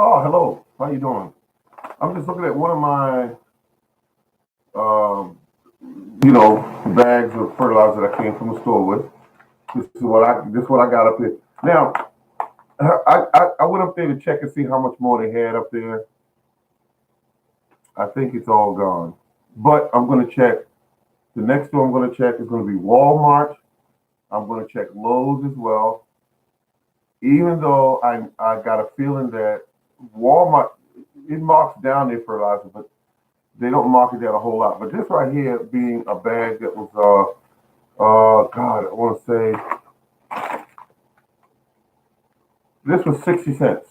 Oh, hello. How you doing? I'm just looking at one of my, um, bags of fertilizer that I came from the store with. This is what I got up here. Now, I went up there to check and see how much more they had up there. I think it's all gone, but I'm going to check. The next store I'm going to check is going to be Walmart. I'm going to check Lowe's as well. Even though I got a feeling that Walmart it marks down their fertilizer, but they don't market that a whole lot. But this right here being a bag that was God, I want to say this was 60 cents.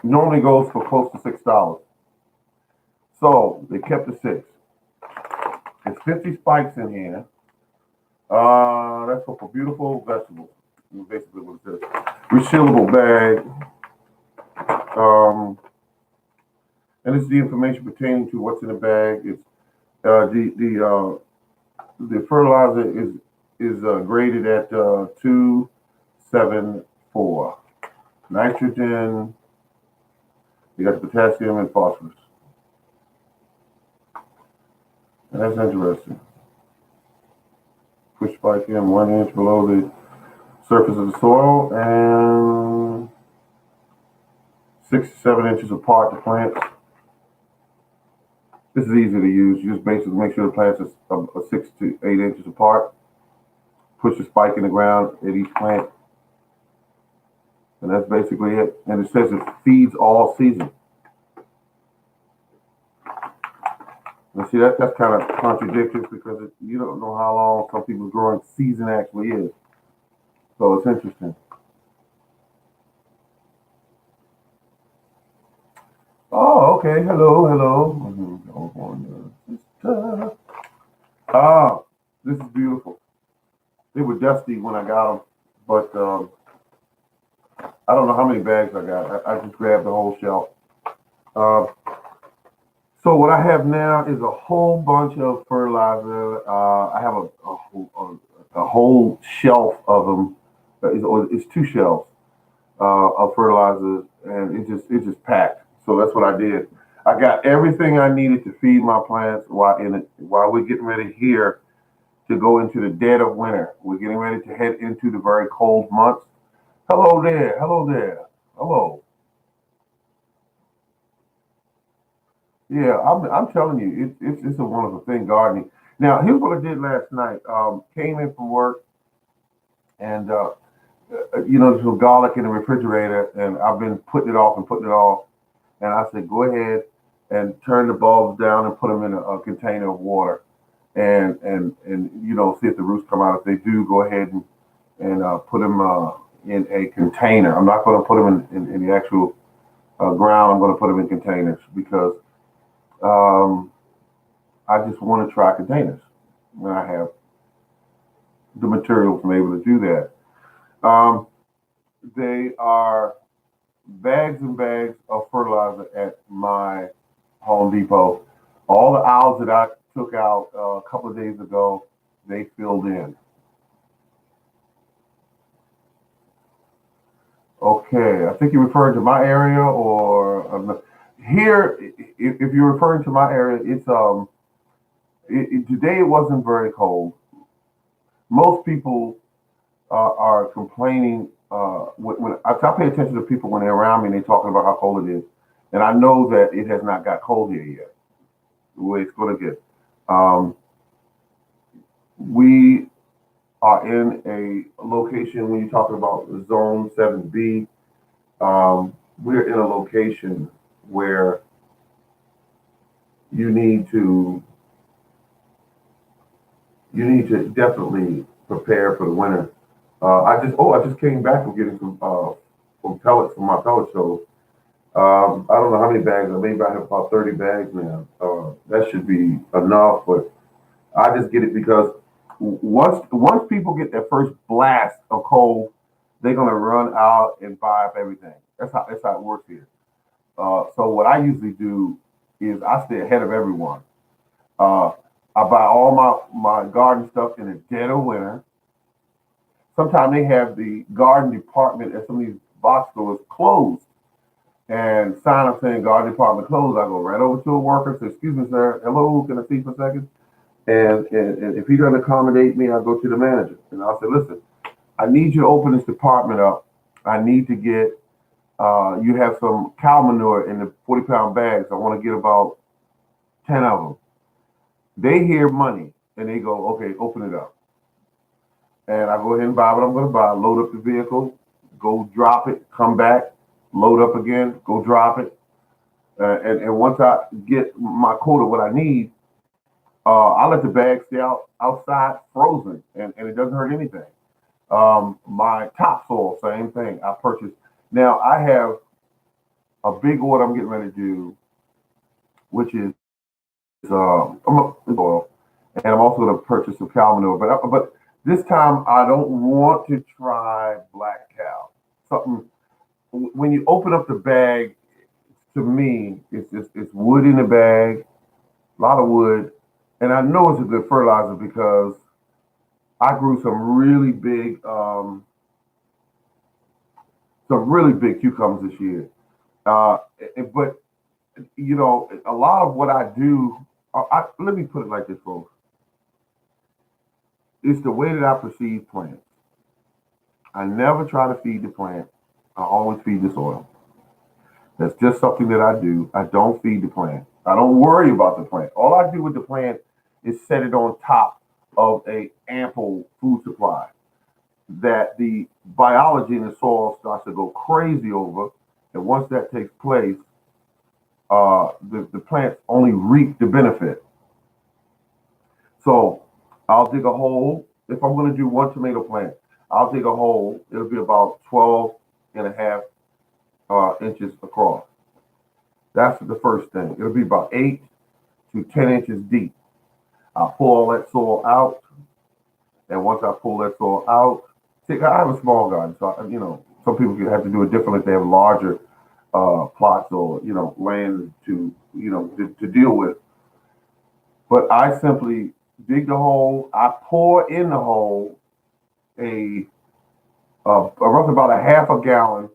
Normally goes for close to $6. So they kept the six. There's 50 spikes in here. That's for beautiful vegetables. Basically what it says. Resealable bag. Um, and this is the information pertaining to what's in the bag. It's the fertilizer is graded at 274. Nitrogen. You got the potassium and phosphorus. And that's interesting. Push spike in 1 inch below the surface of the soil and 6 to 7 inches apart the plants. This is easy to use. You just basically make sure the plants are 6 to 8 inches apart. Push the spike in the ground at each plant. And that's basically it. And it says it feeds all season. And see, that's kind of contradictory because you don't know how long some people's growing season actually is. So it's interesting. Oh, okay. Hello, hello. Ah, this is beautiful. They were dusty when I got them, but I don't know how many bags I got. I just grabbed the whole shelf. Uh, so what I have now is a whole bunch of fertilizer. I have a whole shelf of them. It's two shelves of fertilizers, and it just packed. So that's what I did. I got everything I needed to feed my plants while we're getting ready here to go into the dead of winter. We're getting ready to head into the very cold months. Hello there. Hello there. Hello. Yeah, I'm telling you, it's a wonderful thing gardening. Now, here's what I did last night. Came in from work and there's some garlic in the refrigerator, and I've been putting it off and putting it off. And I said, go ahead and turn the bulbs down and put them in a container of water, and see if the roots come out. If they do, go ahead and put them in a container. I'm not going to put them in the actual ground. I'm going to put them in containers because um, I just want to try containers when I have the material to be able to do that. Um, they are bags and bags of fertilizer at my Home Depot. All the aisles that I took out a couple of days ago, they filled in. Okay, I think you're referring to my area, or here. If you're referring to my area, today it wasn't very cold. Most people are complaining when I pay attention to people when they're around me and they're talking about how cold it is, and I know that it has not got cold here yet. The way it's going to get. Um, we are in a location when you're talking about Zone 7B. We're in a location where you need to definitely prepare for the winter. I just came back from getting some pellets from my pellet stove. I don't know how many bags. Maybe I have about 30 bags now. That should be enough, but I just get it because once people get their first blast of cold, they're gonna run out and buy up everything. That's how it works here. So what I usually do is I stay ahead of everyone. Uh, I buy all my garden stuff in the dead of winter. Sometimes they have the garden department at some of these box stores closed. and sign up saying garden department closed, I go right over to a worker, say, excuse me, sir, hello, can I see you for a second? And if he doesn't accommodate me, I'll go to the manager. And I'll say, listen, I need you to open this department up. I need to get, you have some cow manure in the 40-pound bags. I want to get about 10 of them. They hear money and they go, okay, open it up. And I go ahead and buy what I'm going to buy, load up the vehicle, go drop it, come back, load up again, go drop it. And once I get my quota, what I need, I let the bag stay outside frozen, and it doesn't hurt anything. My topsoil, same thing. I purchased. Now I have a big order I'm getting ready to do, which is soil, and I'm also going to purchase some cow manure. But this time I don't want to try black cow. Something when you open up the bag, to me, it's wood in the bag, a lot of wood, and I know it's a good fertilizer because I grew some really big cucumbers this year. But you know, a lot of what I do, let me put it like this, folks. It's the way that I perceive plants. I never try to feed the plant. I always feed the soil. That's just something that I do. I don't feed the plant. I don't worry about the plant. All I do with the plant is set it on top of a ample food supply that the biology in the soil starts to go crazy over. And once that takes place, the plants only reap the benefit. So I'll dig a hole. If I'm going to do one tomato plant, I'll dig a hole. It'll be about 12 and a half inches across. That's the first thing. It'll be about 8 to 10 inches deep. I'll pull all that soil out. And once I pull that soil out, see, I have a small garden, so you know some people have to do it differently if they have larger plots or land to deal with. But I simply dig the hole. I pour in the hole a, roughly about a half a gallon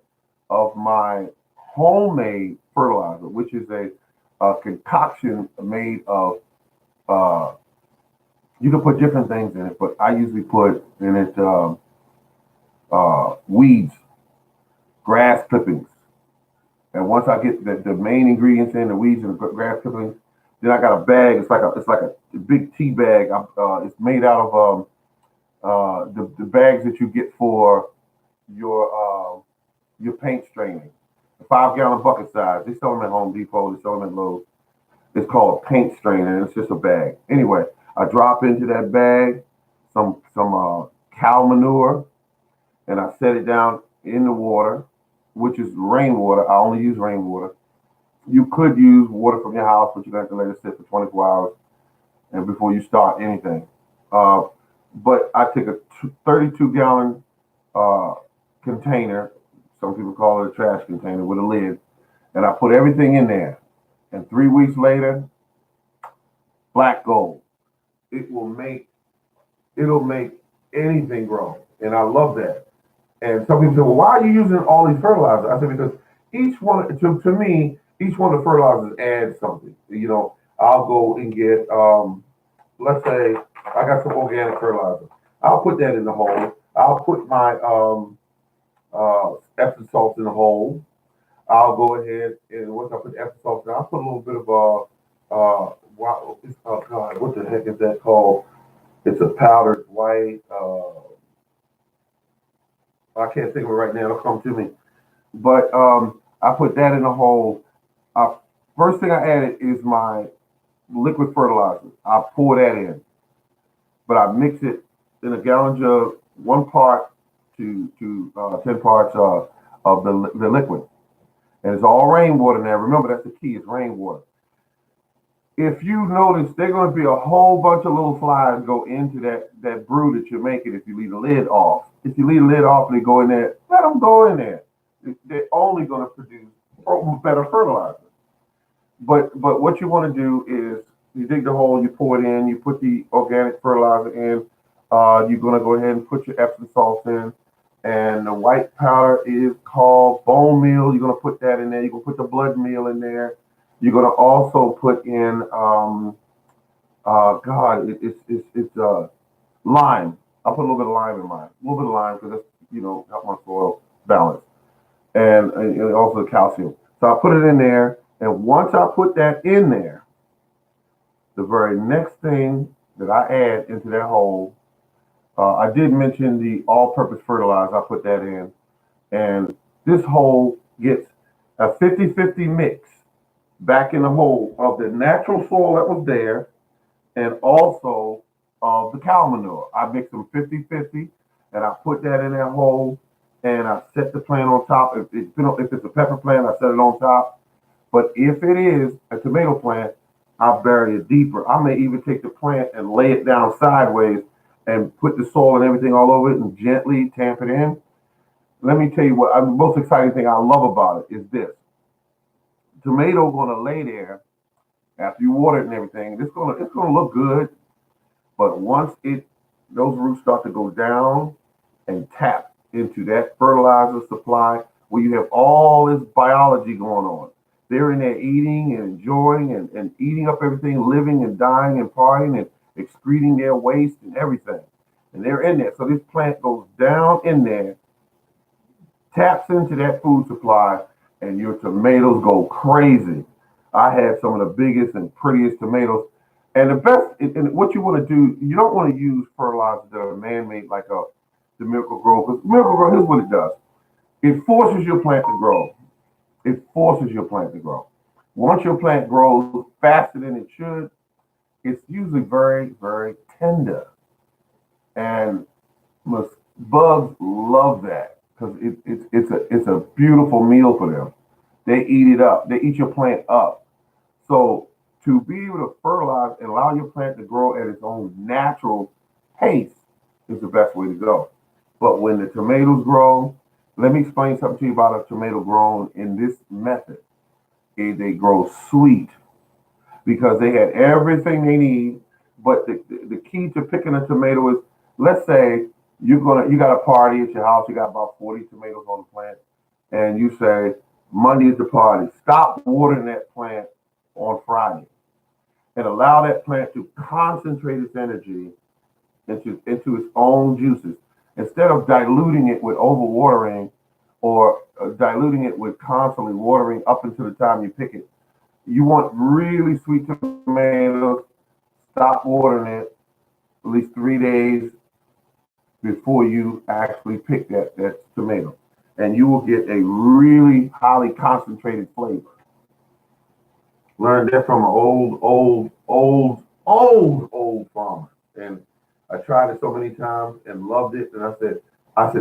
of my homemade fertilizer, which is a concoction made of. You can put different things in it, but I usually put in it weeds, grass clippings. And once I get the main ingredients in, the weeds and the grass clippings, then I got a bag. It's like a big tea bag. It's made out of the bags that you get for your paint straining. The 5-gallon bucket size. They sell them at Home Depot. They sell them at Lowe's. It's called a paint strainer, and it's just a bag. Anyway, I drop into that bag some cow manure, and I set it down in the water, which is rainwater. I only use rainwater. You could use water from your house, but you have to let it sit for 24 hours and before you start anything. But I take a 32-gallon container. Some people call it a trash container with a lid, and I put everything in there. And 3 weeks later, black gold. It'll make anything grow, and I love that. And some people say, well, why are you using all these fertilizers? I said, because each one, to me, each one of the fertilizers adds something. I'll go and get, let's say, I got some organic fertilizer. I'll put that in the hole. I'll put my Epsom salt in the hole. I'll go ahead and once I put the Epsom salt in, I'll put a little bit of oh God, what the heck is that called? It's a powdered white. I can't think of it right now. It'll come to me. But I put that in the hole. Uh, First thing I added is my liquid fertilizer. I pour that in, but I mix it in a gallon jug, 1 part to 10 parts of the liquid, and it's all rainwater now. Remember, that's the key. It's rainwater. If you notice, there's going to be a whole bunch of little flies go into that brew that you're making if you leave the lid off. If you leave the lid off and they go in there, let them go in there. They're only going to produce better fertilizer. But what you want to do is you dig the hole, you pour it in, you put the organic fertilizer in. You're going to go ahead and put your Epsom salts in, And the white powder is called bone meal. You're gonna put that in there. You're gonna put the blood meal in there. You're gonna also put in God, it's lime. I'll put a little bit of lime in mine. A little bit of lime because that's help my soil balance and also calcium. So I put it in there, and once I put that in there, the very next thing that I add into that hole, I did mention the all-purpose fertilizer. I put that in, and this hole gets a 50-50 mix back in the hole of the natural soil that was there and also of the cow manure. I mix them 50-50, and I put that in that hole, and I set the plant on top. If it's a pepper plant, I set it on top. But if it is a tomato plant, I'll bury it deeper. I may even take the plant and lay it down sideways and put the soil and everything all over it and gently tamp it in. Let me tell you what the most exciting thing I love about it is this. Tomato gonna lay there after you water it and everything. It's gonna look good, but once those roots start to go down and tap into that fertilizer supply where you have all this biology going on. They're in there eating and enjoying and eating up everything, living and dying and partying and excreting their waste and everything. And they're in there. So this plant goes down in there, taps into that food supply, and your tomatoes go crazy. I had some of the biggest and prettiest tomatoes. And the best, and what you want to do, you don't want to use fertilizers that are man-made like the Miracle Grow. Because Miracle Grow, here's what it does. It forces your plant to grow. It forces your plant to grow. Once your plant grows faster than it should, it's usually very, very tender. And bugs love that because it's a beautiful meal for them. They eat it up. They eat your plant up. So to be able to fertilize and allow your plant to grow at its own natural pace is the best way to go. But when the tomatoes grow, let me explain something to you about a tomato grown in this method. They grow sweet because they had everything they need. But the key to picking a tomato is, let's say you got a party at your house, you got about 40 tomatoes on the plant, and you say Monday is the party. Stop watering that plant on Friday and allow that plant to concentrate its energy into its own juices instead of diluting it with overwatering or diluting it with constantly watering up until the time you pick it. You want really sweet tomatoes. Stop watering it at least 3 days before you actually pick that tomato. And you will get a really highly concentrated flavor. Learned that from an old farmer. And I tried it so many times and loved it. And I said,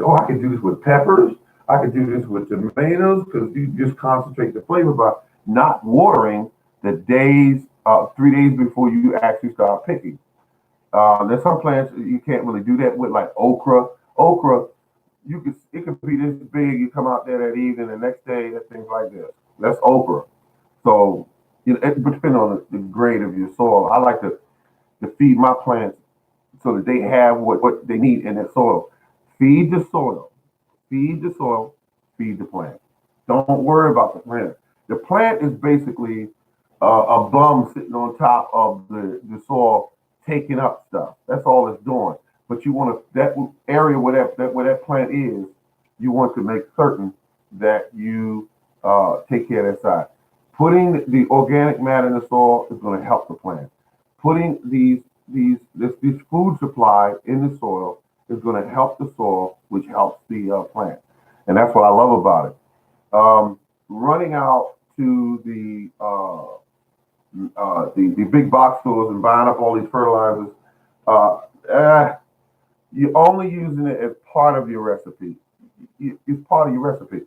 oh, I can do this with peppers. I can do this with tomatoes because you just concentrate the flavor by not watering the 3 days before you actually start picking. There's some plants you can't really do that with, like okra. Okra, it could be this big. You come out there that evening, the next day, that thing's like this. That's okra. So it depends on the grade of your soil. I like to feed my plants so that they have what they need in that soil. Feed the soil. Feed the soil. Feed the plant. Don't worry about the plant. The plant is basically a bum sitting on top of the soil, taking up stuff. That's all it's doing. But you want that area where that plant is, you want to make certain that you take care of that side. Putting the organic matter in the soil is going to help the plant. Putting this food supply in the soil is going to help the soil, which helps the plant. And that's what I love about it. Running out to the big box stores and buying up all these fertilizers, you're only using it as part of your recipe. It's part of your recipe.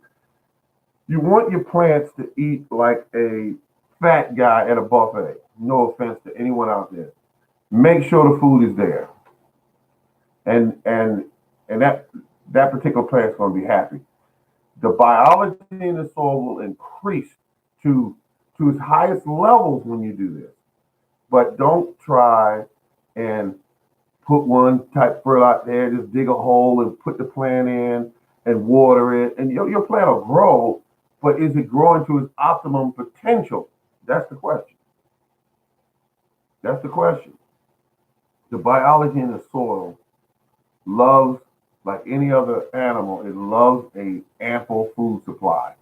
You want your plants to eat like a fat guy at a buffet. No offense to anyone out there. Make sure the food is there, and that particular plant's going to be happy. The biology in the soil will increase to its highest levels when you do this. But don't try and put one type fertilizer out there, just dig a hole and put the plant in and water it, and your plant will grow, but is it growing to its optimum potential? That's the question. That's the question. The biology in the soil loves, like any other animal, it loves a ample food supply.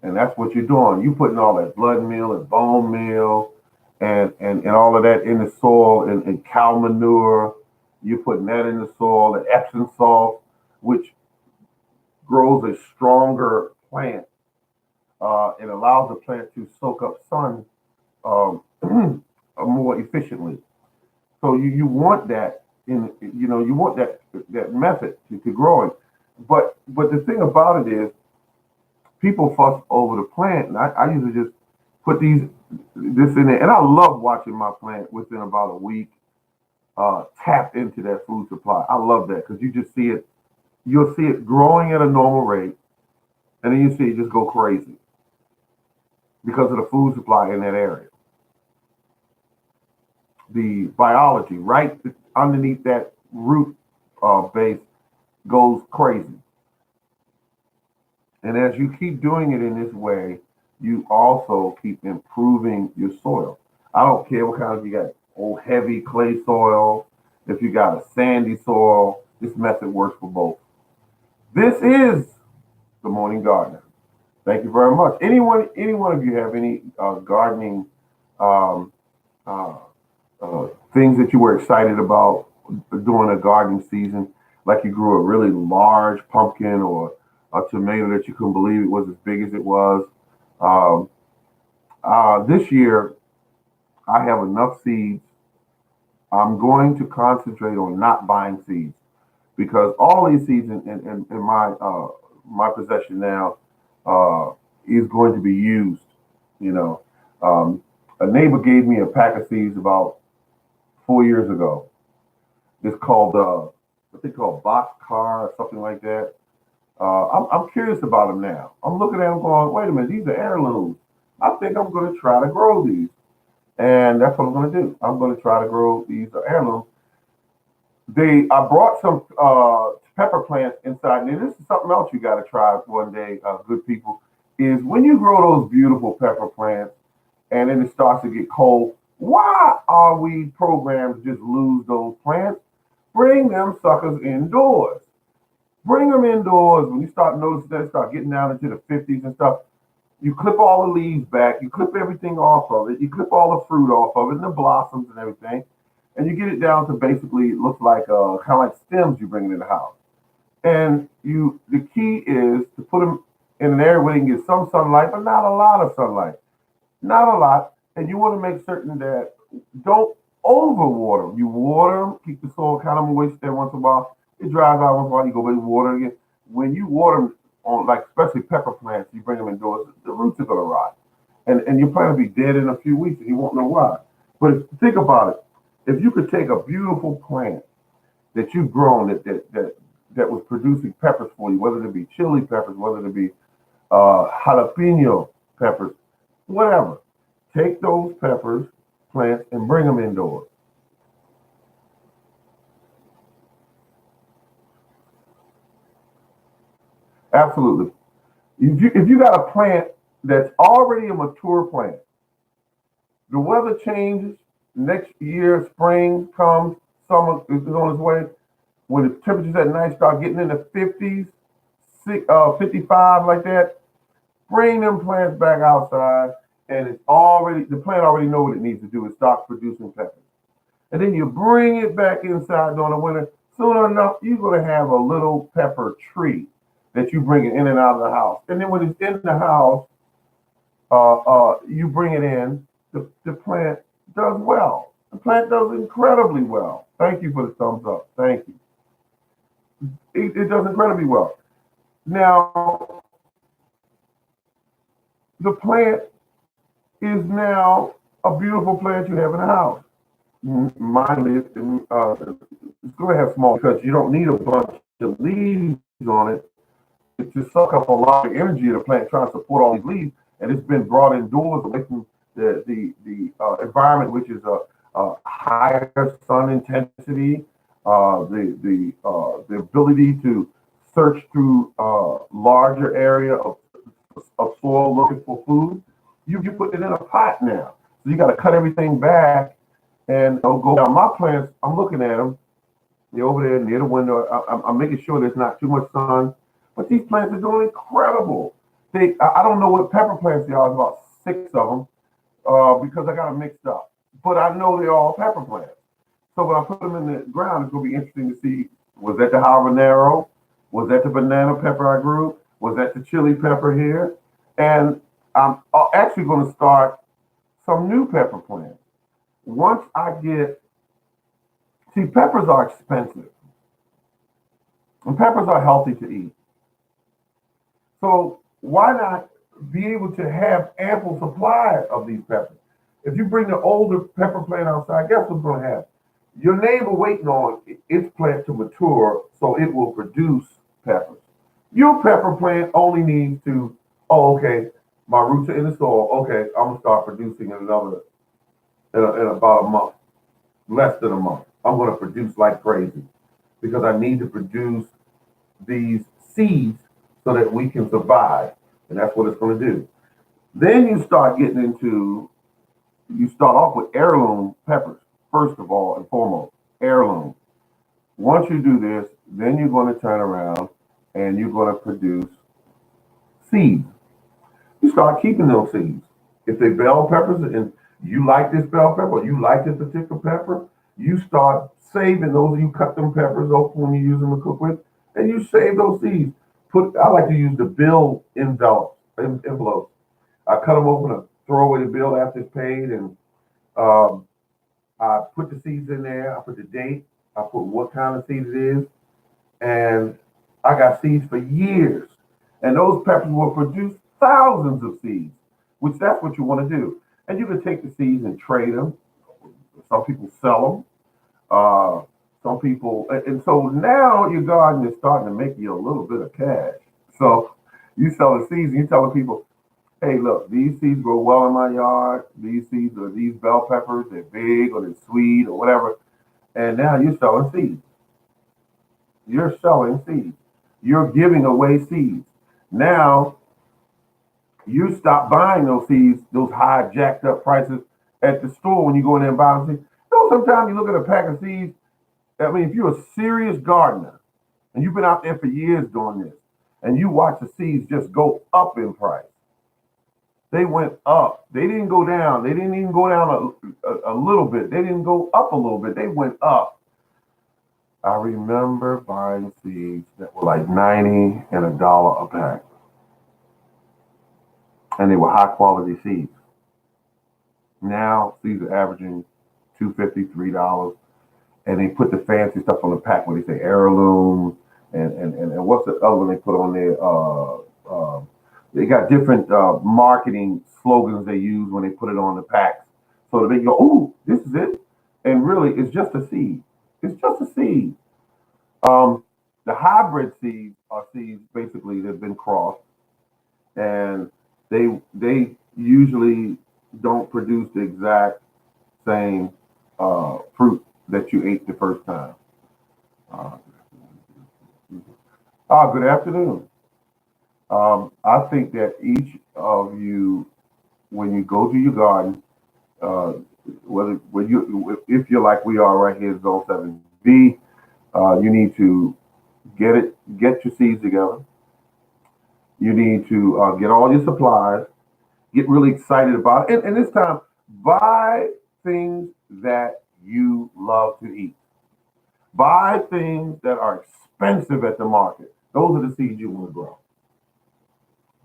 And that's what you're doing. You putting all that blood meal and bone meal and all of that in the soil and cow manure. You're putting that in the soil, the Epsom salt, which grows a stronger plant. It allows the plant to soak up sun um, more efficiently. So you want that you want that method to growing. But the thing about it is people fuss over the plant, and I usually just put this in there, and I love watching my plant within about a week tap into that food supply. I love that because you just see it. You'll see it growing at a normal rate, and then you see it just go crazy because of the food supply in that area. The biology right underneath that root base goes crazy. And as you keep doing it in this way, you also keep improving your soil. I don't care what kind of you got old heavy clay soil, if you got a sandy soil, this method works for both. This is the Morning Gardener. Thank you very much. Any one of you have any gardening um, uh, things that you were excited about during a gardening season, like you grew a really large pumpkin or a tomato that you couldn't believe it was as big as it was. Um, this year, I have enough seeds. I'm going to concentrate on not buying seeds because all these seeds in my possession now is going to be used. You know, um, a neighbor gave me a pack of seeds about 4 years ago. It's called what they call box car or something like that. I'm curious about them now. I'm looking at them going, wait a minute, these are heirlooms. I think I'm going to try to grow these. And that's what I'm going to do. I'm going to try to grow these heirlooms. I brought some pepper plants inside. And this is something else you got to try one day, good people, is when you grow those beautiful pepper plants and then it starts to get cold, why are we programmed to just lose those plants? Bring them suckers indoors. Bring them indoors. When you start noticing that, start getting down into the 50s and stuff, you clip all the leaves back, you clip everything off of it, you clip all the fruit off of it, and the blossoms and everything, and you get it down to basically it looks like kind of like stems you bring in the house. And the key is to put them in an area where they can get some sunlight, but not a lot of sunlight, not a lot. And you want to make certain that don't overwater them. You water them, keep the soil kind of moist there once in a while. It dries out once in a while. You go back and water again. When you water them on like especially pepper plants, you bring them indoors, the roots are gonna rot, and your plant will be dead in a few weeks, and you won't know why. But think about it. If you could take a beautiful plant that you've grown that was producing peppers for you, whether it be chili peppers, whether it be jalapeno peppers, whatever, take those peppers plants and bring them indoors. Absolutely. If you got a plant that's already a mature plant, the weather changes. Next year, spring comes, summer is on its way. When the temperatures at night start getting in the 50s, 55 like that, bring them plants back outside, and the plant already know what it needs to do. It starts producing peppers, and then you bring it back inside during the winter. Soon enough, you're gonna have a little pepper tree that you bring it in and out of the house. And then when it's in the house, you bring it in. The plant does well. The plant does incredibly well. Thank you for the thumbs up. Thank you. It does incredibly well. Now, the plant is now a beautiful plant you have in the house. Mine is, it's going to have small because you don't need a bunch of leaves on it to suck up a lot of energy of the plant trying to support all these leaves, and it's been brought indoors away from the environment, which is a higher sun intensity, the ability to search through a larger area of soil looking for food. You put it in a pot now. So you got to cut everything back and go down. My plants, I'm looking at them. They're over there near the window. I'm making sure there's not too much sun. But these plants are doing incredible. I don't know what pepper plants they are. There's about six of them because I got them mixed up. But I know they're all pepper plants. So when I put them in the ground, it's going to be interesting to see, was that the habanero? Was that the banana pepper I grew? Was that the chili pepper here? And I'm actually going to start some new pepper plants. Once I get, see, peppers are expensive. And peppers are healthy to eat. So why not be able to have ample supply of these peppers? If you bring the older pepper plant outside, guess what's going to happen? Your neighbor waiting on its plant to mature so it will produce peppers. Your pepper plant only needs to, oh, okay, my roots are in the soil. Okay, I'm gonna start producing in about a month, less than a month. I'm gonna produce like crazy because I need to produce these seeds so that we can survive, and that's what it's gonna do. Then you start getting into, you start off with heirloom peppers, first of all and foremost, heirloom. Once you do this, then you're going to turn around and you're going to produce seeds. You start keeping those seeds. If they bell peppers and you like this bell pepper, or you like this particular pepper, you start saving those. You cut them peppers open when you use them to cook with, and you save those seeds. I like to use the bill envelopes. I cut them open and throw away the bill after it's paid, and um, I put the seeds in there. I put the date. I put what kind of seed it is, and I got seeds for years. And those peppers will produce thousands of seeds, which that's what you want to do. And you can take the seeds and trade them. Some people sell them. Some people, and so now your garden is starting to make you a little bit of cash. So you sell the seeds and you tell the people, hey, look, these seeds grow well in my yard. These seeds are these bell peppers. They're big or they're sweet or whatever. And now you're selling seeds. You're selling seeds. You're giving away seeds. Now you stop buying those seeds, those high jacked up prices at the store when you go in there and buy them seeds. You know, sometimes you look at a pack of seeds. I mean, if you're a serious gardener and you've been out there for years doing this, and you watch the seeds just go up in price. They went up. They didn't go down. They didn't even go down a little bit. They didn't go up a little bit. They went up. I remember buying seeds that were like 90 and $1 a pack. And they were high quality seeds. Now seeds are averaging $2.50, $3. And they put the fancy stuff on the pack where they say heirloom and what's the other one they put on there? They got different marketing slogans they use when they put it on the packs. So that they go, ooh, this is it. And really, it's just a seed. It's just a seed. The hybrid seeds are seeds basically that have been crossed, and they usually don't produce the exact same fruit that you ate the first time. Good afternoon. I think that each of you, when you go to your garden, uh, if you're like we are right here at Zone 7B, you need to get your seeds together. You need to get all your supplies, get really excited about it. And this time, buy things that you love to eat. Buy things that are expensive at the market. Those are the seeds you want to grow.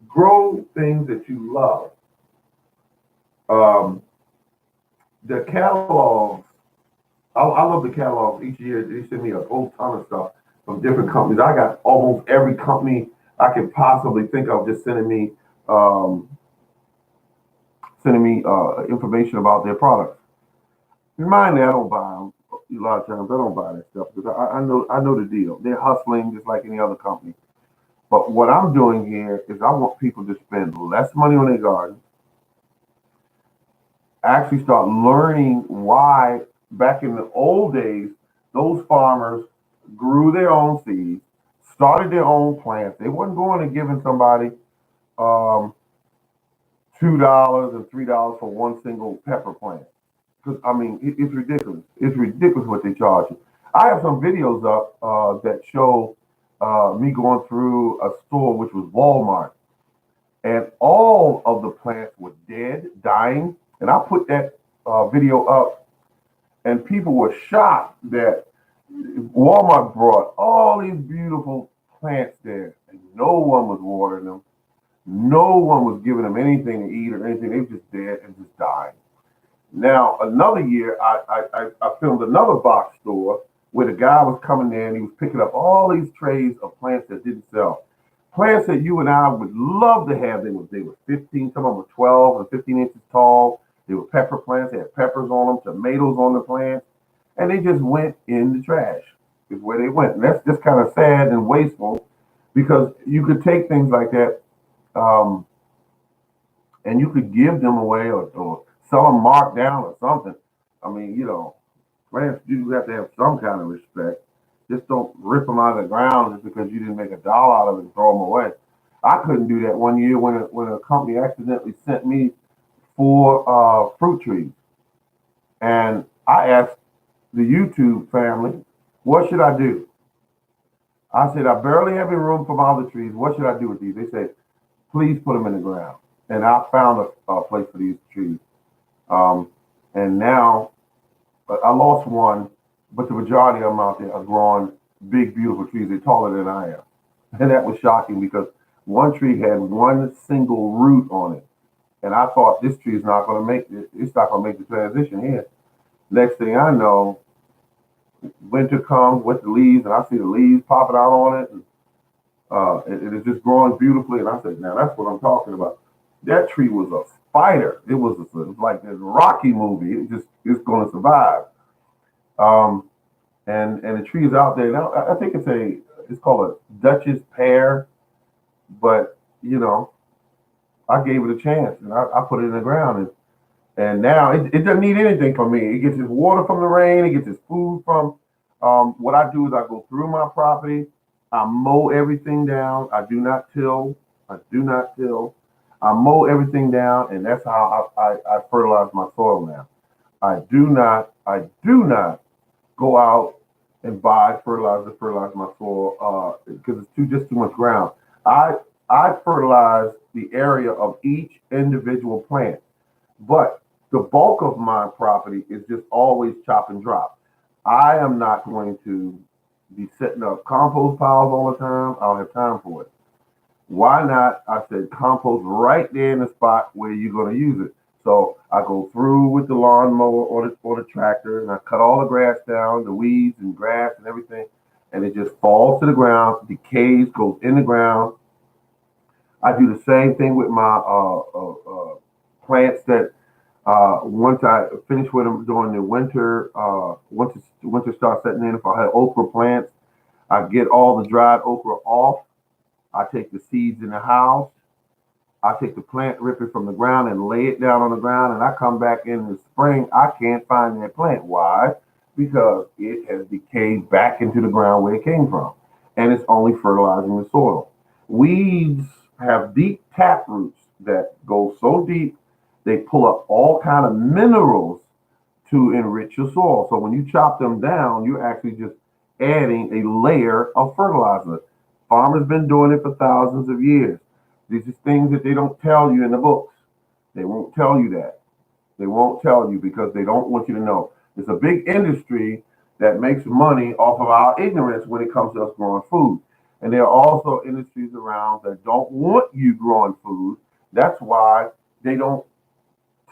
Grow things that you love. Um, the catalogs, I love the catalogs. Each year they send me a whole ton of stuff from different companies. I got almost every company I could possibly think of just um, sending me information about their products. Remind me, I don't buy them. A lot of times I don't buy that stuff because I know the deal. They're hustling just like any other company. But what I'm doing here is I want people to spend less money on their garden, actually start learning why back in the old days, those farmers grew their own seeds, started their own plants. They wasn't going and giving somebody um, $2 and $3 for one single pepper plant. Because I mean, it's ridiculous. It's ridiculous what they charge you. I have some videos up that show me going through a store, which was Walmart, and all of the plants were dead, dying. And I put that video up, and people were shocked that Walmart brought all these beautiful plants there, and no one was watering them. No one was giving them anything to eat or anything. They were just dead and just dying. Now, another year, I filmed another box store where the guy was coming in and he was picking up all these trays of plants that didn't sell. Plants that you and I would love to have. They were 15, some of them were 12 and 15 inches tall. They were pepper plants. They had peppers on them, tomatoes on the plants, and they just went in the trash. Is where they went. And that's just kind of sad and wasteful because you could take things like that um, and you could give them away or sell them marked down or something. I mean, plants do have to have some kind of respect. Just don't rip them out of the ground just because you didn't make a dollar out of it and throw them away. I couldn't do that one year when a company accidentally sent me four fruit trees, and I asked the YouTube family, "What should I do?" I said, "I barely have any room for my other trees. What should I do with these?" They said, "Please put them in the ground." And I found a place for these trees. Um, and now I lost one, but the majority of them out there are growing big, beautiful trees. They're taller than I am. And that was shocking because one tree had one single root on it. And I thought this tree is not going to make it. It's not going to make the transition here. Next thing I know, winter comes with the leaves, and I see the leaves popping out on it. And it is just growing beautifully. And I said, now that's what I'm talking about. That tree was a fighter. It was like this Rocky movie. It's going to survive. Um, and the tree is out there now. I think it's called a Dutchess pear, but I gave it a chance and I put it in the ground and now it doesn't need anything from me. It gets its water from the rain. It gets its food from. What I do is I go through my property. I mow everything down. I do not till. I do not till. I mow everything down, and that's how I fertilize my soil now. I do not go out and buy fertilizer to fertilize my soil because it's too much ground. I I fertilize the area of each individual plant, but the bulk of my property is just always chop and drop. I am not going to be setting up compost piles all the time. I don't have time for it. Why not? I said compost right there in the spot where you're going to use it. So I go through with the lawnmower or the tractor, and I cut all the grass down, the weeds and grass and everything, and it just falls to the ground, decays, goes in the ground. I do the same thing with my plants that once I finish with them during the winter, once the winter starts setting in, if I have okra plants, I get all the dried okra off. I take the seeds in the house. I take the plant, rip it from the ground, and lay it down on the ground. And I come back in the spring. I can't find that plant. Why? Because it has decayed back into the ground where it came from, and it's only fertilizing the soil. Weeds have deep tap roots that go so deep they pull up all kind of minerals to enrich your soil. So when you chop them down, you're actually just adding a layer of fertilizer. Farmers been doing it for thousands of years. These are things that they don't tell you in the books. They won't tell you that. They won't tell you because they don't want you to know. It's a big industry that makes money off of our ignorance when it comes to us growing food. And there are also industries around that don't want you growing food. That's why they don't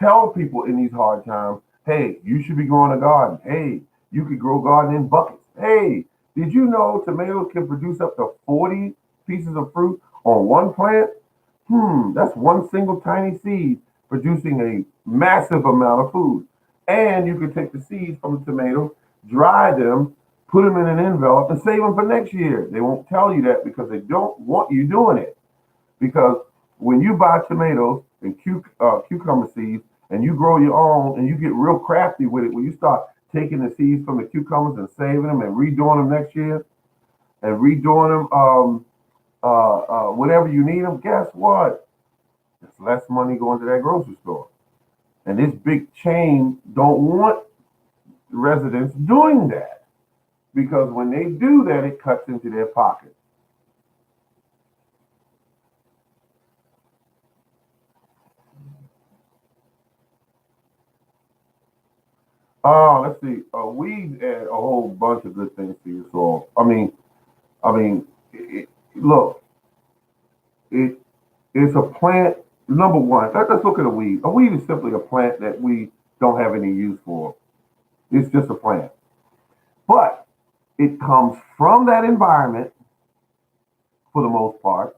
tell people in these hard times, hey, you should be growing a garden. Hey, you could grow garden in buckets. Hey, did you know tomatoes can produce up to 40 pieces of fruit on one plant? That's one single tiny seed producing a massive amount of food. And you can take the seeds from the tomatoes, dry them, put them in an envelope, and save them for next year. They won't tell you that because they don't want you doing it. Because when you buy tomatoes and cucumber seeds and you grow your own and you get real crafty with it, when you start taking the seeds from the cucumbers and saving them and redoing them next year, and redoing them whenever you need them, guess what? There's less money going to that grocery store. And this big chain don't want residents doing that because when they do that, it cuts into their pocket. Let's see. Weeds add a whole bunch of good things to your soil. Look, it is a plant. Number one, let's look at a weed. A weed is simply a plant that we don't have any use for. It's just a plant. But it comes from that environment for the most part.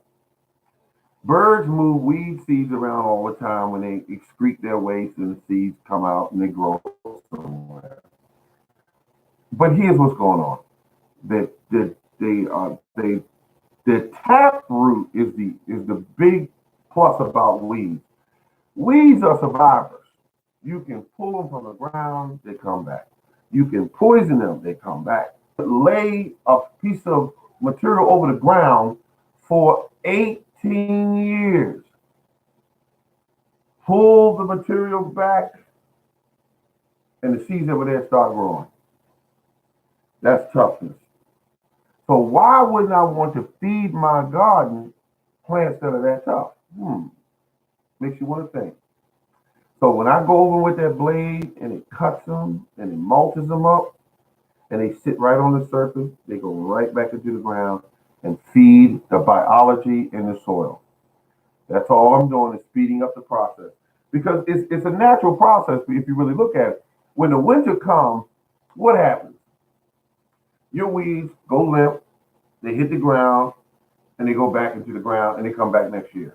Birds move weed seeds around all the time when they excrete their waste and the seeds come out and they grow somewhere. But here's what's going on. The tap root is the big plus about weeds. Weeds are survivors. You can pull them from the ground, they come back. You can poison them, they come back. Lay a piece of material over the ground for 18 years. Pull the material back, and the seeds over there start growing. That's toughness. So why wouldn't I want to feed my garden plants that are that tough? Makes you want to think. So when I go over with that blade and it cuts them and it mulches them up and they sit right on the surface, they go right back into the ground and feed the biology in the soil. That's all I'm doing is speeding up the process because it's a natural process. If you really look at it, when the winter comes, what happens? Your weeds go limp, they hit the ground, and they go back into the ground and they come back next year.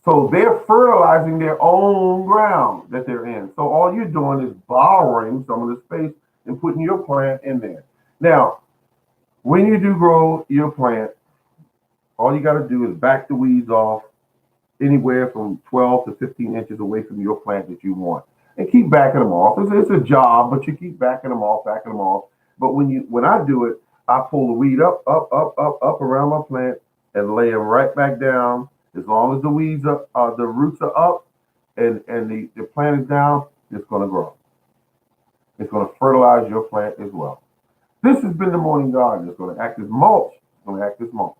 So they're fertilizing their own ground that they're in. So all you're doing is borrowing some of the space and putting your plant in there. Now, when you do grow your plant, all you got to do is back the weeds off anywhere from 12 to 15 inches away from your plant that you want. And keep backing them off. It's a job, but you keep backing them off. But when I do it, I pull the weed up around my plant and lay them right back down. As long as the weeds are, the roots are up and the plant is down, it's going to grow. It's going to fertilize your plant as well. This has been the Morning Garden. It's going to act as mulch. It's going to act as mulch.